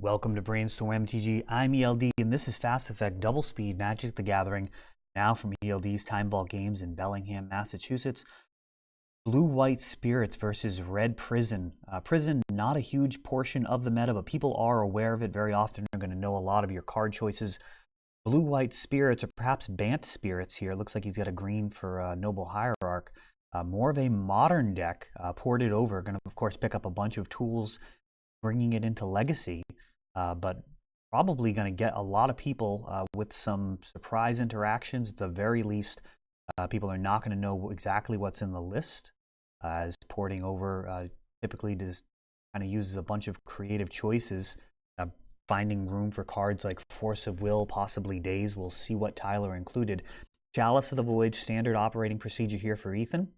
Welcome to Brainstorm MTG. I'm ELD, and this is Fast Effect Double Speed Magic the Gathering, now from ELD's Time Ball Games in Bellingham, Massachusetts. Blue-White Spirits versus Red Prison. Prison, not a huge portion of the meta, but people are aware of it. Very often are going to know a lot of your card choices. Blue-White Spirits, or perhaps Bant Spirits here. Looks like he's got a green for Noble Hierarch. More of a modern deck, ported over. Going to, of course, pick up a bunch of tools, bringing it into Legacy. But probably going to get a lot of people with some surprise interactions. At the very least, people are not going to know exactly what's in the list, as porting over typically just kind of uses a bunch of creative choices, finding room for cards like Force of Will, possibly Daze. We'll see what Tyler included. Chalice of the Void, standard operating procedure here for Ethan.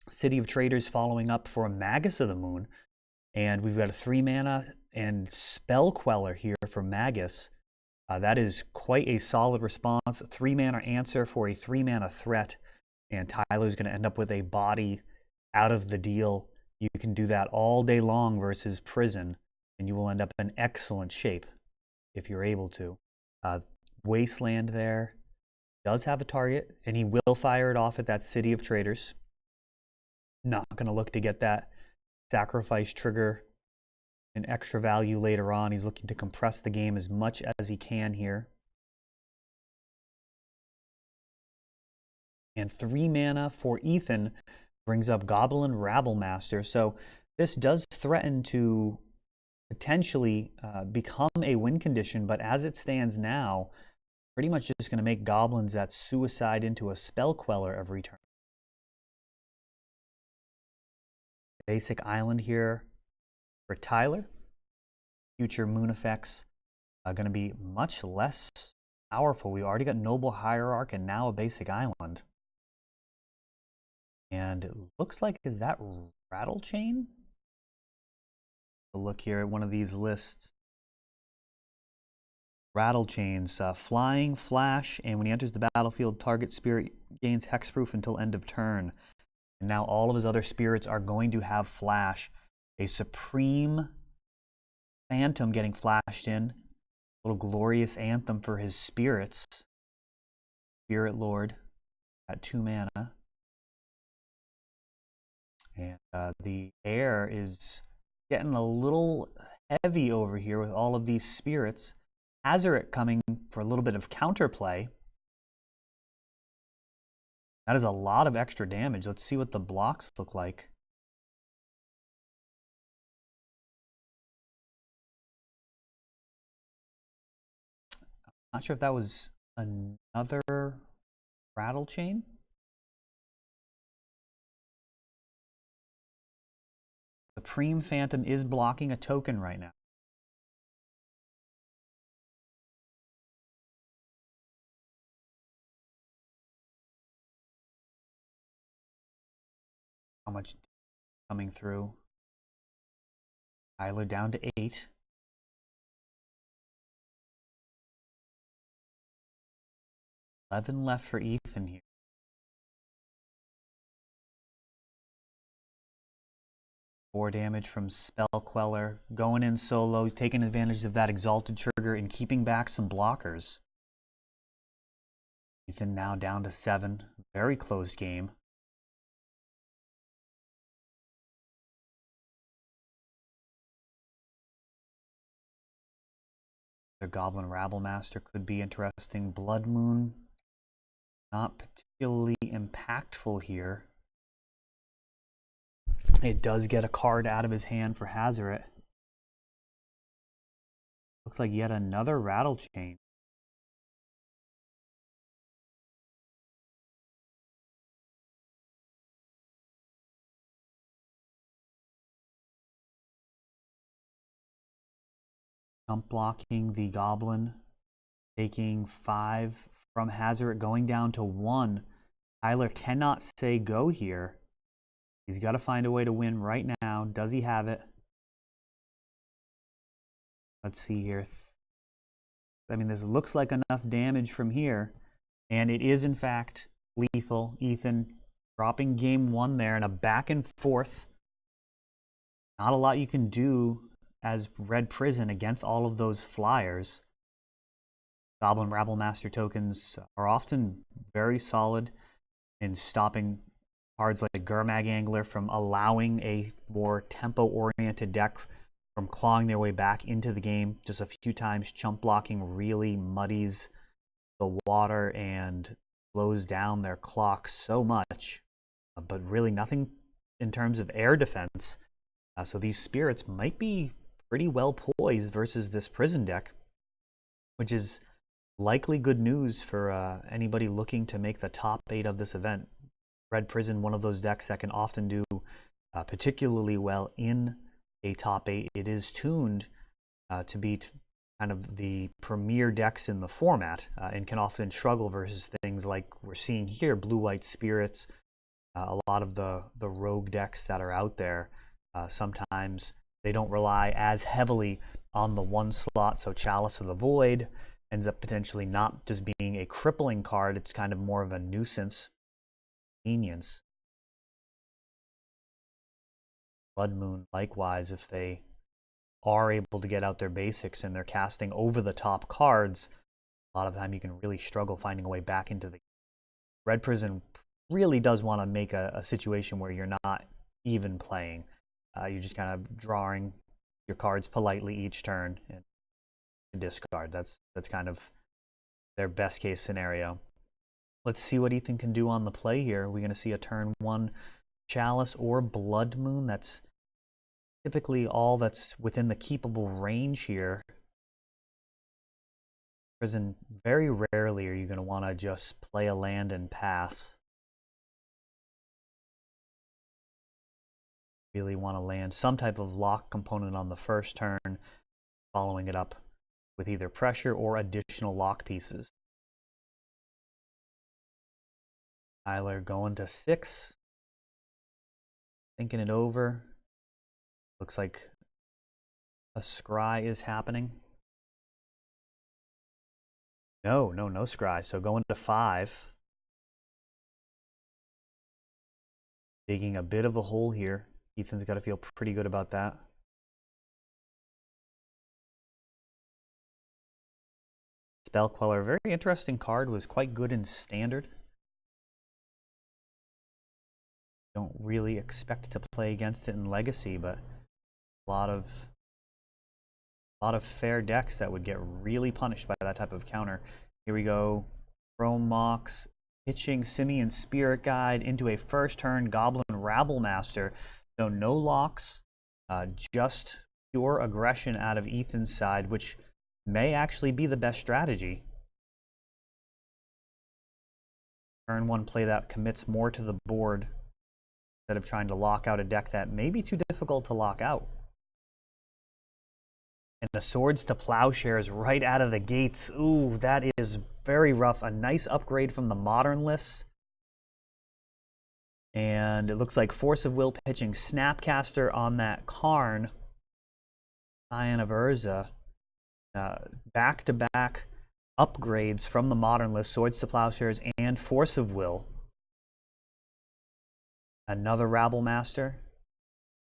City of Traders following up for Magus of the Moon. And we've got a 3-mana and Spell Queller here for Magus. That is quite a solid response. A 3-mana answer for a 3-mana threat. And Tyler's going to end up with a body out of the deal. You can do that all day long versus Prison, and you will end up in excellent shape if you're able to. Wasteland there does have a target, and he will fire it off at that City of Traders. Not going to look to get that sacrifice trigger an extra value later on. He's looking to compress the game as much as he can here. And 3 mana for Ethan brings up Goblin Rabblemaster. So this does threaten to potentially become a win condition, but as it stands now, pretty much just going to make Goblins that suicide into a Spell Queller every turn. Basic island here for Tyler. Future moon effects are going to be much less powerful. We already got Noble Hierarch and now a basic island. And it looks like, is that Rattle Chain? Look here at one of these lists. Rattle Chains, flying, flash, and when he enters the battlefield, target spirit gains hexproof until end of turn. And now all of his other spirits are going to have flash. A Supreme Phantom getting flashed in. A little glorious anthem for his spirits. Spirit Lord at 2 mana. And the air is getting a little heavy over here with all of these spirits. Hazoret coming for a little bit of counterplay. That is a lot of extra damage. Let's see what the blocks look like. I'm not sure if that was another Rattle Chain. Supreme Phantom is blocking a token right now. How much coming through? Tyler down to 8. $11 left for Ethan here. 4 damage from Spell Queller. Going in solo, taking advantage of that Exalted trigger and keeping back some blockers. Ethan now down to 7. Very close game. The Goblin Rabblemaster could be interesting. Blood Moon, not particularly impactful here. It does get a card out of his hand for Hazoret. Looks like yet another Rattle Chain. Jump blocking the Goblin, taking 5 from Hazoret, going down to 1. Tyler cannot say go here. He's got to find a way to win right now. Does he have it? Let's see here. I mean, this looks like enough damage from here. And it is, in fact, lethal. Ethan dropping game 1 there in a back and forth. Not a lot you can do as Red Prison against all of those flyers. Goblin Rabble Master tokens are often very solid in stopping cards like Gurmag Angler from allowing a more tempo-oriented deck from clawing their way back into the game. Just a few times, chump blocking really muddies the water and slows down their clock so much, but really nothing in terms of air defense. So these spirits might be pretty well poised versus this prison deck, which is likely good news for anybody looking to make the top 8 of this event. Red Prison, one of those decks that can often do particularly well in a top 8. It is tuned to beat kind of the premier decks in the format, and can often struggle versus things like we're seeing here, blue-white spirits, a lot of the rogue decks that are out there. Sometimes they don't rely as heavily on the one slot, so Chalice of the Void ends up potentially not just being a crippling card, it's kind of more of a nuisance, convenience. Blood Moon, likewise, if they are able to get out their basics and they're casting over the top cards, a lot of the time you can really struggle finding a way back into the game. Red Prison really does want to make a situation where you're not even playing. You're just kind of drawing your cards politely each turn and discard. That's kind of their best case scenario. Let's see what Ethan can do on the play here. We're going to see a turn 1 Chalice or Blood Moon. That's typically all that's within the keepable range here. Prison, very rarely are you going to want to just play a land and pass. Really want to land some type of lock component on the first turn, following it up with either pressure or additional lock pieces. Tyler going to 6, thinking it over. Looks like a scry is happening. No scry. So going to 5. Digging a bit of a hole here. Ethan's got to feel pretty good about that. Spell Queller, very interesting card, was quite good in Standard. Don't really expect to play against it in Legacy, but a lot of fair decks that would get really punished by that type of counter. Here we go. Chrome Mox pitching Simian Spirit Guide into a first turn Goblin Rabble Master. So no locks, just pure aggression out of Ethan's side, which may actually be the best strategy. Turn 1 play that commits more to the board instead of trying to lock out a deck that may be too difficult to lock out. And the Swords to Plowshares right out of the gates. Ooh, that is very rough. A nice upgrade from the modern lists. And it looks like Force of Will pitching Snapcaster on that Karn. Scion of Urza. Back-to-back upgrades from the modern list. Swords to Plowshares and Force of Will. Another Rabble Master.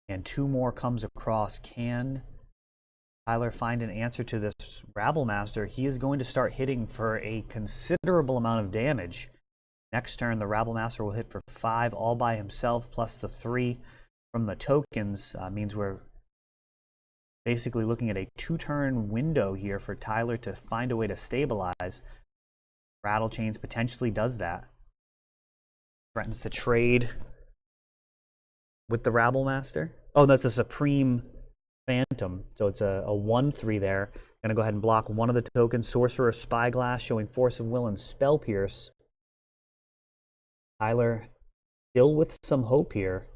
And 2 more comes across. Can Tyler find an answer to this Rabble Master? He is going to start hitting for a considerable amount of damage. Next turn, the Rabble Master will hit for 5 all by himself, plus the 3 from the tokens. Means we're basically looking at a 2-turn window here for Tyler to find a way to stabilize. Rattle Chains potentially does that. Threatens to trade with the Rabble Master. Oh, that's a Supreme Phantom. So it's a 1/3 there. Gonna go ahead and block one of the tokens. Sorcerer Spyglass showing Force of Will and Spell Pierce. Tyler still with some hope here.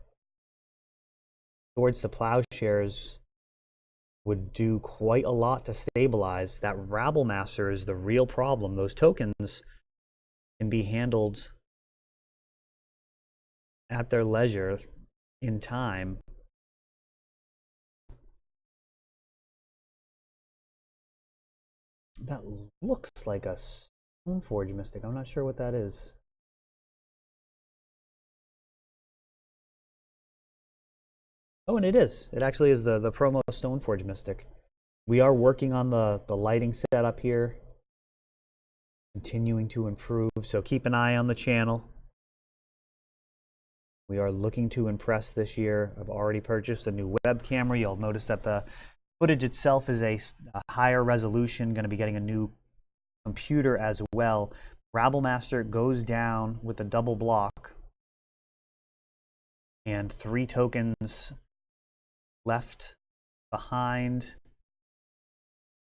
Swords to Plowshares would do quite a lot to stabilize. That Rabble Master is the real problem. Those tokens can be handled at their leisure in time. That looks like a Stoneforge Mystic. I'm not sure what that is. Oh, and it is. It actually is the promo Stoneforge Mystic. We are working on the lighting setup here, continuing to improve, so keep an eye on the channel. We are looking to impress this year. I've already purchased a new web camera. You'll notice that the footage itself is a higher resolution, going to be getting a new computer as well. Rabblemaster goes down with a double block and 3 tokens left behind.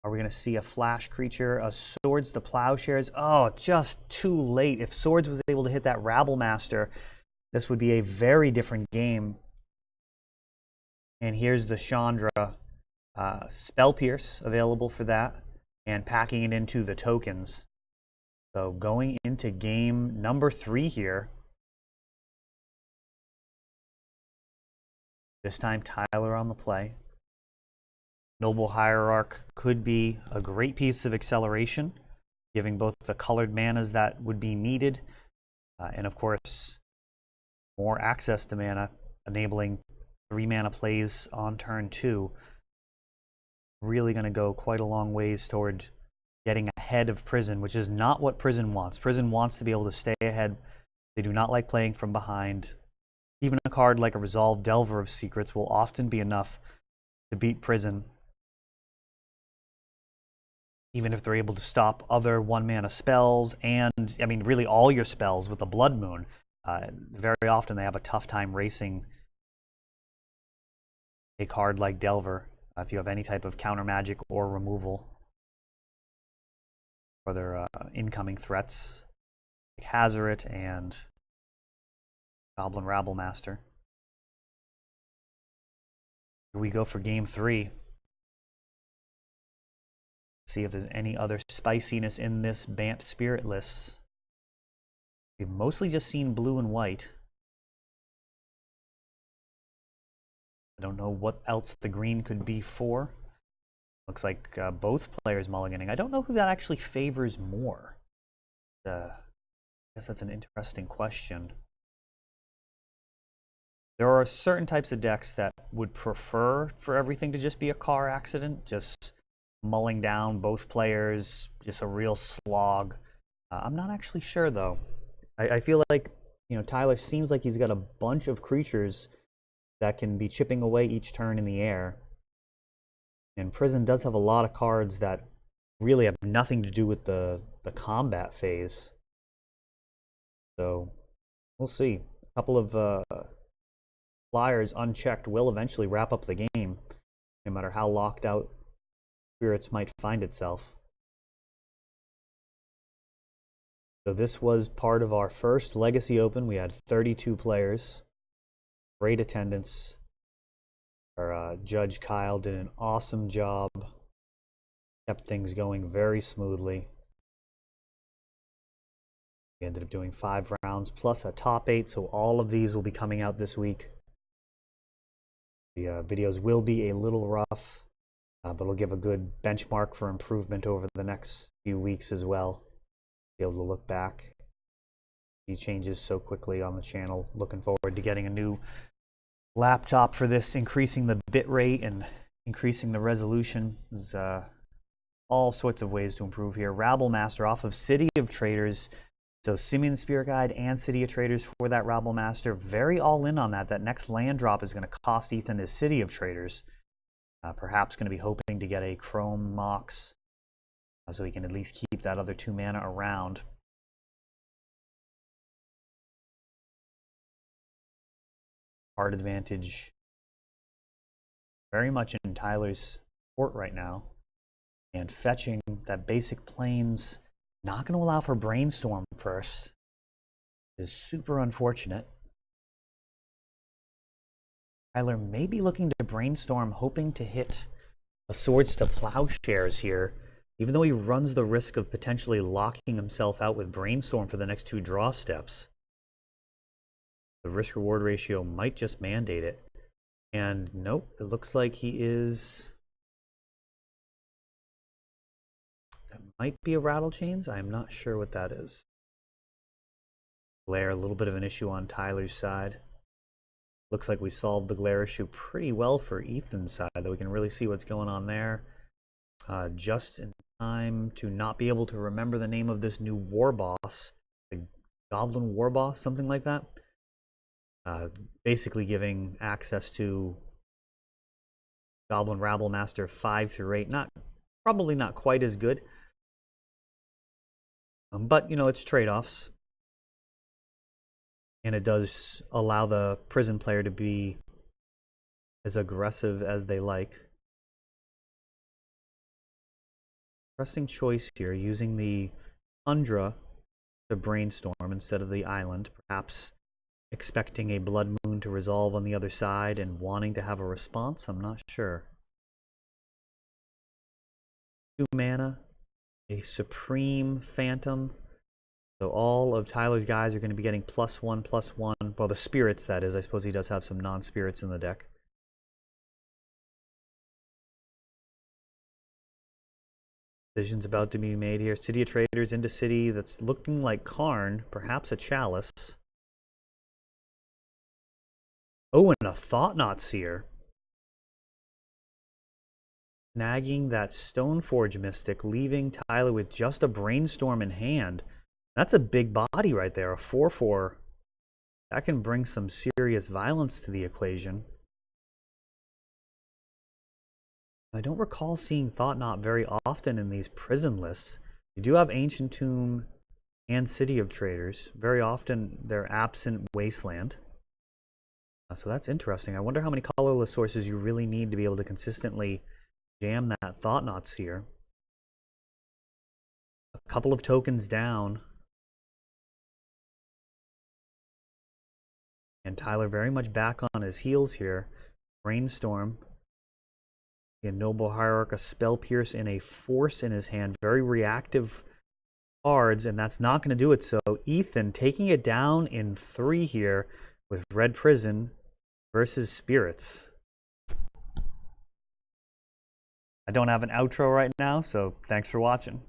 Are we going to see a flash creature? A Swords to Plowshares? Oh, just too late. If Swords was able to hit that Rabblemaster, this would be a very different game. And here's the Chandra Spell Pierce available for that, and packing it into the tokens. So going into game number 3 here. This time Tyler on the play. Noble Hierarch could be a great piece of acceleration, giving both the colored manas that would be needed, and of course, more access to mana, enabling 3 mana plays on turn 2. Really going to go quite a long ways toward getting ahead of Prison, which is not what Prison wants. Prison wants to be able to stay ahead. They do not like playing from behind. Even a card like a Resolved Delver of Secrets will often be enough to beat Prison, even if they're able to stop other 1-mana spells, and, I mean, really all your spells with the Blood Moon. Very often they have a tough time racing a card like Delver if you have any type of counter magic or removal for their incoming threats, like Hazoret and Goblin Rabblemaster. Here we go for game 3. See if there's any other spiciness in this Bant Spiritless. We've mostly just seen blue and white. I don't know what else the green could be for. Looks like both players mulliganing. I don't know who that actually favors more. I guess that's an interesting question. There are certain types of decks that would prefer for everything to just be a car accident, just mulling down both players, just a real slog. I'm not actually sure, though. I feel like, Tyler seems like he's got a bunch of creatures that can be chipping away each turn in the air. And Prison does have a lot of cards that really have nothing to do with the combat phase. So, we'll see. A couple of flyers unchecked will eventually wrap up the game, no matter how locked out Spirits might find itself. So this was part of our first Legacy Open. We had 32 players. Great attendance. Our Judge Kyle did an awesome job. Kept things going very smoothly. We ended up doing 5 rounds plus a top 8, so all of these will be coming out this week. The videos will be a little rough, but it'll give a good benchmark for improvement over the next few weeks as well. Be able to look back, see changes so quickly on the channel. Looking forward to getting a new laptop for this, increasing the bit rate and increasing the resolution. There's all sorts of ways to improve here. Rabblemaster off of City of Traders. So Simian Spirit Guide and City of Traders for that Rabblemaster. Very all in on that. That next land drop is going to cost Ethan his City of Traders. Perhaps going to be hoping to get a Chrome Mox so he can at least keep that other 2 mana around. Card advantage very much in Tyler's court right now. And fetching that basic plains, not going to allow for Brainstorm first, is super unfortunate. Tyler may be looking to Brainstorm, hoping to hit a Swords to Plowshares here, even though he runs the risk of potentially locking himself out with Brainstorm for the next 2 draw steps. The risk-reward ratio might just mandate it. And nope, it looks like he is... That might be a Rattle Chains. I'm not sure what that is. Glare, a little bit of an issue on Tyler's side. Looks like we solved the glare issue pretty well for Ethan's side, though we can really see what's going on there. Just in time to not be able to remember the name of this new war boss, the Goblin War Boss, something like that. Basically giving access to Goblin Rabble Master 5 through 8. Probably not quite as good. But, you know, it's trade-offs. And it does allow the prison player to be as aggressive as they like. Interesting choice here, using the Tundra to brainstorm instead of the island. Perhaps expecting a Blood Moon to resolve on the other side and wanting to have a response. I'm not sure. 2 mana, a Supreme Phantom. So all of Tyler's guys are going to be getting +1/+1. Well, the spirits, that is. I suppose he does have some non-spirits in the deck. Decisions about to be made here. City of Traders into City. That's looking like Karn. Perhaps a Chalice. Oh, and a Thought-Knot Seer. Snagging that Stoneforge Mystic, leaving Tyler with just a Brainstorm in hand. That's a big body right there, a 4/4. That can bring some serious violence to the equation. I don't recall seeing Thought-Knot very often in these prison lists. You do have Ancient Tomb and City of Traders. Very often they're absent Wasteland. So that's interesting. I wonder how many colorless sources you really need to be able to consistently jam that Thought-Knots here. A couple of tokens down. And Tyler very much back on his heels here. Brainstorm. A Noble Hierarch, a Spell Pierce, and a Force in his hand. Very reactive cards, and that's not going to do it. So Ethan taking it down in 3 here with Red Prison versus Spirits. I don't have an outro right now, so thanks for watching.